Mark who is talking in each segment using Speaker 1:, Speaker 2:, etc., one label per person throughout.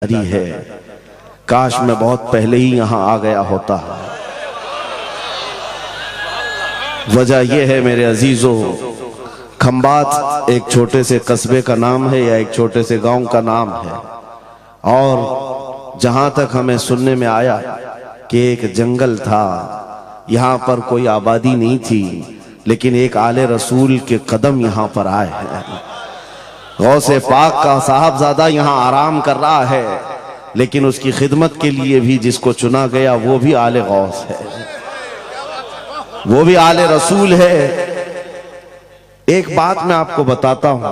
Speaker 1: है। काश मैं बहुत पहले ही यहां आ गया होता। वजह यह है मेरे अजीजों, खंबात एक छोटे से कस्बे का नाम है या एक छोटे से गांव का नाम है, और जहां तक हमें सुनने में आया कि एक जंगल था, यहां पर कोई आबादी नहीं थी, लेकिन एक आले रसूल के कदम यहां पर आए हैं। गौसे पाक का साहबजादा यहां आराम कर रहा है, लेकिन उसकी खिदमत के लिए भी जिसको चुना गया वो भी आले गौस है, वो भी आले रसूल है। एक बात मैं आपको बताता हूं,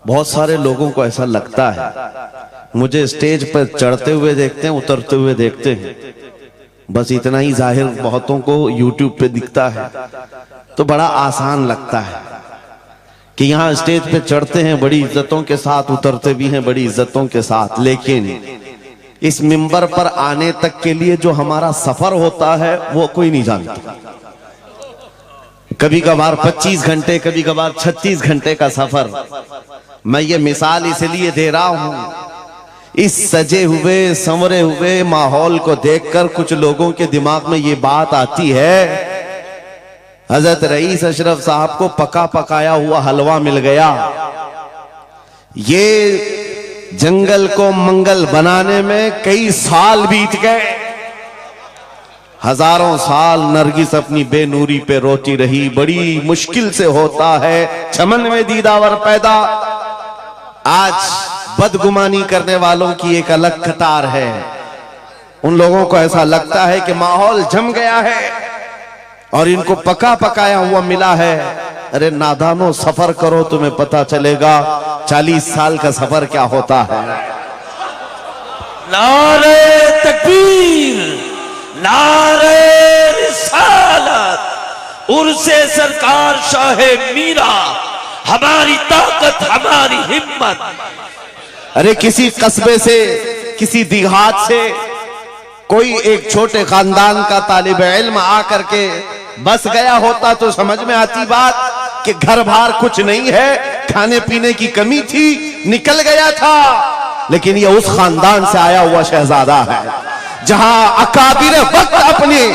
Speaker 1: बहुत सारे लोगों को ऐसा लगता है, मुझे स्टेज पर चढ़ते हुए देखते हैं, उतरते हुए देखते हैं, बस इतना ही जाहिर बहुतों को यूट्यूब पे दिखता है, तो बड़ा आसान लगता है कि यहाँ स्टेज पे चढ़ते हैं बड़ी इज्जतों के साथ, उतरते भी हैं बड़ी इज्जतों के साथ, लेकिन इस मिंबर पर आने तक के लिए जो हमारा सफर होता है वो कोई नहीं जानता। कभी कभार 25 घंटे, कभी कभार 36 घंटे का सफर। मैं ये मिसाल इसलिए दे रहा हूं, इस सजे हुए संवरे हुए माहौल को देखकर कुछ लोगों के दिमाग में ये बात आती है, हजरत रईस अशरफ साहब को पका पकाया हुआ हलवा मिल गया, ये जंगल को मंगल बनाने में कई साल बीत गए, हजारों साल नरगिस अपनी बेनूरी पे रोती रही, बड़ी मुश्किल से होता है चमन में दीदावर पैदा। आज बदगुमानी करने वालों की एक अलग कतार है, उन लोगों को ऐसा लगता है कि माहौल जम गया है और इनको पका पकाया हुआ मिला है। अरे नादानो, सफर करो, तुम्हें पता चलेगा 40 साल का सफर क्या होता है।
Speaker 2: नारे तकबीर, नारे रिसालत, उर्से सरकार शाहे मीरा, हमारी ताकत हमारी हिम्मत।
Speaker 1: अरे किसी कस्बे से, किसी देहात से कोई एक छोटे खानदान का तालिब इल्म आकर के बस गया होता तो समझ में आती बात कि घर बार कुछ नहीं है, खाने पीने की कमी थी, निकल गया था। लेकिन ये उस खानदान से आया हुआ शहजादा है जहां अकाबिर वक्त अपने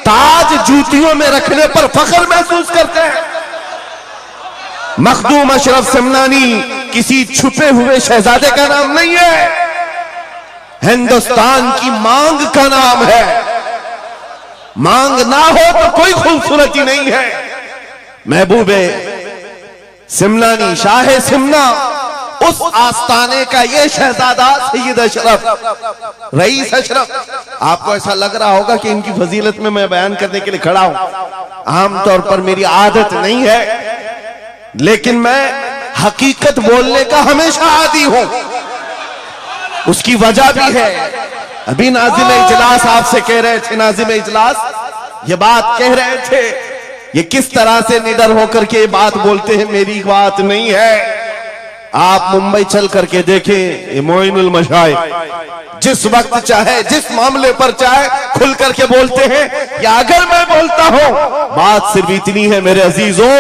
Speaker 1: ताज जूतियों में रखने पर फख्र महसूस करते हैं। मखदूम अशरफ समनानी किसी छुपे हुए शहजादे का नाम नहीं है, हिंदुस्तान की मांग का नाम है। मांग ना हो तो कोई खूबसूरती नहीं है। महबूबे सिमनानी, शाहे सिमना, उस आस्ताने का ये शहजादा सैयद अशरफ, रईस अशरफ। आपको ऐसा लग रहा होगा कि इनकी फजीलत में मैं बयान करने के लिए खड़ा हूं, आमतौर पर मेरी आदत नहीं है, लेकिन मैं हकीकत बोलने का हमेशा आदी हूं। उसकी वजह भी है। अभी नाज़िम इजलास आपसे कह रहे थे, नाज़िम इजलास ये बात कह रहे थे, ये किस तरह से निडर होकर के बात बोलते हैं, मेरी बात नहीं है। आप मुंबई चल करके देखें, मोइनुल मशाइख जिस वक्त चाहे, जिस मामले पर चाहे खुल करके बोलते हैं, या अगर मैं बोलता हूं, बात सिर्फ इतनी है मेरे अजीजों,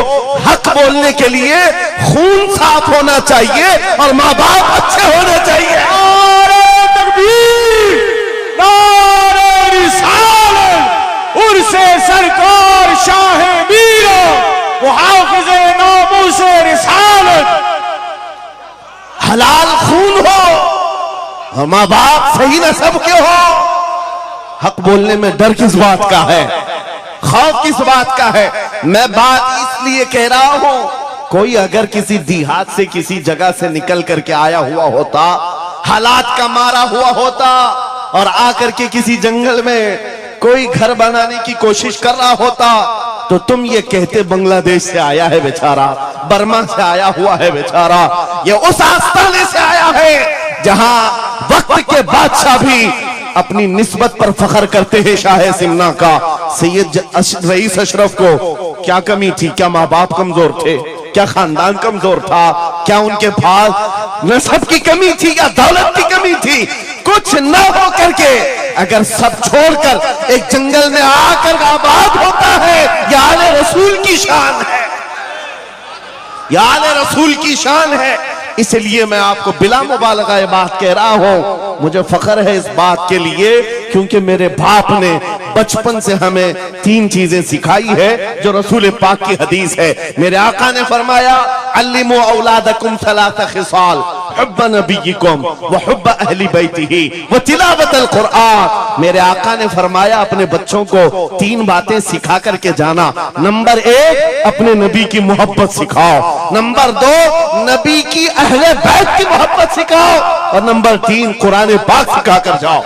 Speaker 1: हक बोलने के लिए खून साफ होना चाहिए और माँ बाप अच्छे होने चाहिए।
Speaker 2: नारे तकबीर, नारे रिसालत, उर्से सरकार शाहे मीरा, मुहाफिज़े नामूसे रिसालत।
Speaker 1: हलाल खून हो और माँ बाप सही नस्ब के हो। हक बोलने में डर किस बात का है, खौफ किस बात का है। मैं बात इसलिए कह रहा हूं, कोई अगर किसी देहात से, किसी जगह से निकल करके आया हुआ होता, हालात का मारा हुआ होता, और आकर के किसी जंगल में कोई घर बनाने की कोशिश कर रहा होता, तो तुम ये कहते बांग्लादेश से आया है बेचारा, बर्मा से आया हुआ है बेचारा। ये उस आस्ताने से आया है जहां वक्त के बादशाह भी अपनी निस्बत पर फख्र करते हैं। शाहे सिमना का सैयद रईस अशरफ को क्या कमी थी? क्या माँ बाप कमजोर थे? क्या खानदान कमजोर था? क्या उनके पास नस्ब की कमी थी या दौलत की कमी थी? कुछ न हो करके अगर सब छोड़कर एक जंगल में आकर आबाद होता है, यह आले रसूल की शान है, यह आले रसूल की शान है। इसलिए मैं आपको बिला मुबालगा ये बात कह रहा हूं। मुझे फख्र है इस बात के लिए क्योंकि मेरे बाप ने बचपन से हमें 3 चीजें सिखाई है जो रसूल पाक की हदीस है। मेरे आका ने फरमाया अल्लिमू औलादकुम सलासा खिसाल हुब्ब नबीयिकुम व हुब्ब अहली बैतिही व तिलावतल कुरआन। मेरे आका ने फरमाया अपने बच्चों को 3 बातें सिखा करके जाना। नंबर 1 अपने नबी की मोहब्बत सिखाओ, नंबर 2 नबी की अहले बैत की मोहब्बत सिखाओ और नंबर 3 कुरान पाक सिखा कर जाओ।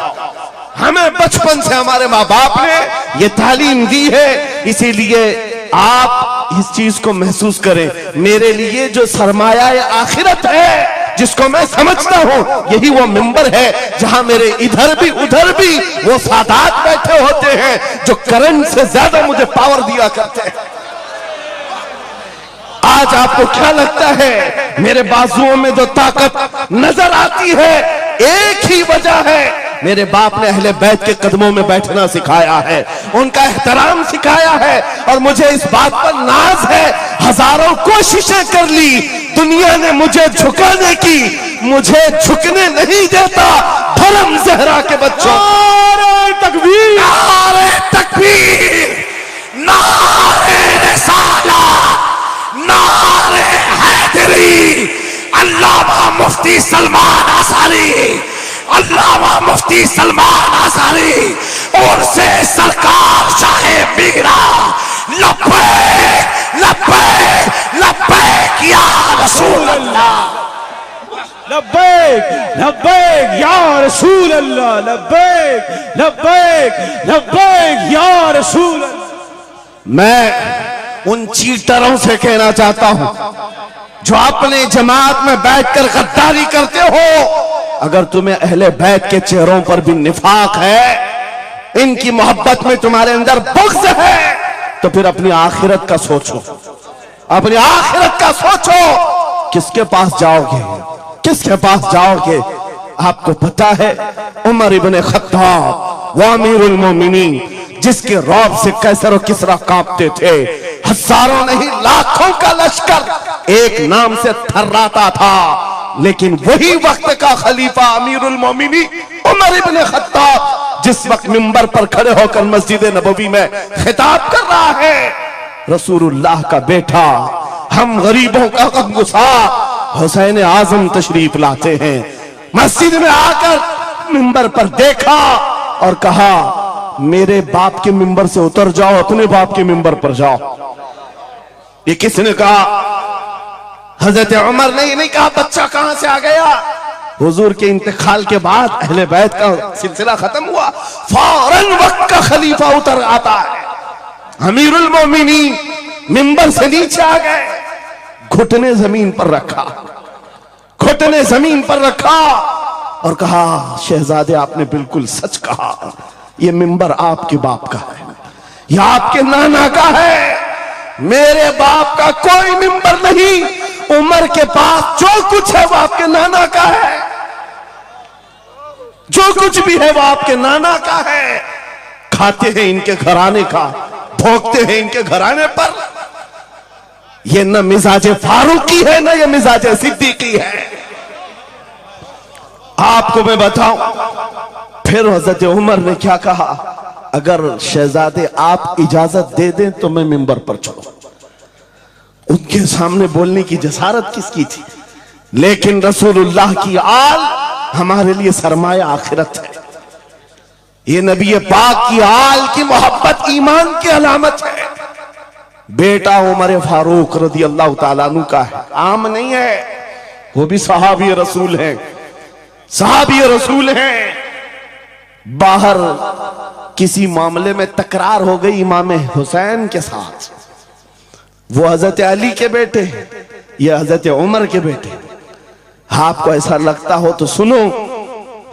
Speaker 1: हमें बचपन से हमारे माँ बाप ने ये तालीम दी है, इसीलिए आप इस चीज को महसूस करें। मेरे लिए जो सरमाया आखिरत है जिसको मैं समझता हूं, यही वो मिंबर है जहां मेरे इधर भी उधर भी वो सादात बैठे होते हैं जो करंट से ज्यादा मुझे पावर दिया करते हैं। आज आपको क्या लगता है मेरे बाजुओं में जो ताकत नजर आती है, एक ही वजह है, मेरे बाप ने अहले बैत के कदमों में बैठना सिखाया है, उनका एहतराम सिखाया है और मुझे इस बात पर नाज है। हजारों कोशिशें कर ली दुनिया ने मुझे झुकाने की, मुझे झुकने नहीं देता धर्म ज़हरा के बच्चों।
Speaker 2: नारे तकबीर,
Speaker 1: नारे तकबीर, नारे रिसालत, नारे हैदरी। अल्लामा मुफ्ती सलमान आसारी, अल्लामा मुफ्ती सलमान आसारी और से सरकार शाहे मीरा। लब्बैक लब्बैक लब्बैक या रसूल अल्लाह,
Speaker 2: लब्बैक लब्बैक या रसूल अल्लाह, लब्बैक लब्बैक लब्बैक या रसूल अल्लाह।
Speaker 1: मैं उन चीटरों से कहना चाहता हूं जो अपने जमात में बैठकर गद्दारी करते हो, अगर तुम्हें अहले बैत के चेहरों पर भी निफाक है, इनकी मोहब्बत में तुम्हारे अंदर बुग़्ज़ है, तो फिर अपनी आखिरत का सोचो, अपनी आखिरत का सोचो। किसके पास जाओगे, किसके पास जाओगे? आपको पता है उमर इब्ने खत्ताब व अमीरुल मोमिनीन, जिसके रौब से कैसर और किसरा कांपते थे, हजारों नहीं लाखों का लश्कर एक नाम से थर्राता था, लेकिन वही वक्त का खलीफा अमीरुल मोमिनीन उमर इब्ने खत्ताब जिस वक्त मिंबर पर खड़े होकर मस्जिद नबवी में खिताब कर रहा है, रसूलुल्लाह का बेटा, हम गरीबों का गमगुसार हुसैन आजम तशरीफ लाते हैं। मस्जिद में आकर मिंबर पर देखा और कहा मेरे बाप के मिंबर से उतर जाओ, अपने बाप के मिंबर पर जाओ। ये किसने कहा? हजरत उमर ने नहीं कहा बच्चा कहां से आ गया। हुजूर के इंतकाल के बाद अहले बैत का सिलसिला खत्म हुआ, फौरन वक्त का खलीफा उतर आता है, अमीरुल मोमिनीन मिंबर से नीचे आ गए, घुटने जमीन पर रखा, घुटने जमीन पर रखा और कहा शहजादे आपने बिल्कुल सच कहा, यह मिंबर आपके बाप का है, यह आपके नाना का है, मेरे बाप का कोई मिंबर नहीं। उमर के पास जो कुछ है वो आपके नाना का है, जो कुछ भी है वो आपके नाना का है। खाते हैं इनके घराने का, भोगते हैं इनके घराने पर। ये न मिजाज फारूकी है न ये मिजाज सिद्दीकी है। आपको मैं बताऊं फिर हजरत उमर ने क्या कहा, अगर शहजादे आप इजाजत दे दें तो मैं मिंबर पर चलूं। उनके सामने बोलने की जसारत किसकी थी? लेकिन रसूलुल्लाह की आल हमारे लिए सरमाया आखिरत है। ये नबी पाक की आल की मोहब्बत ईमान की अलामत है। बेटा उमर फारूक रज़ी अल्लाह ताला अन्हु का है, आम नहीं है, वो भी सहाबी रसूल हैं, सहाबी रसूल हैं। बाहर किसी मामले में तकरार हो गई इमाम हुसैन के साथ, वो हजरत अली के बेटे, ये हजरत उमर के बेटे। आपको ऐसा लगता हो तो सुनो,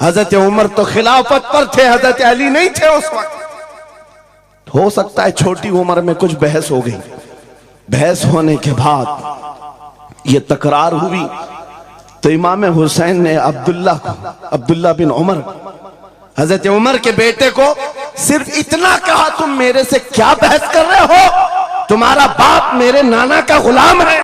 Speaker 1: हजरत उमर तो खिलाफत पर थे, हजरत अली नहीं थे उस वक्त। हो सकता है छोटी उम्र में कुछ बहस हो गई, बहस होने के बाद ये तकरार हुई तो इमाम हुसैन ने अब्दुल्ला बिन उमर, हजरत उमर के बेटे को सिर्फ इतना कहा, तुम मेरे से क्या बहस कर रहे हो, तुम्हारा बाप मेरे नाना का गुलाम है।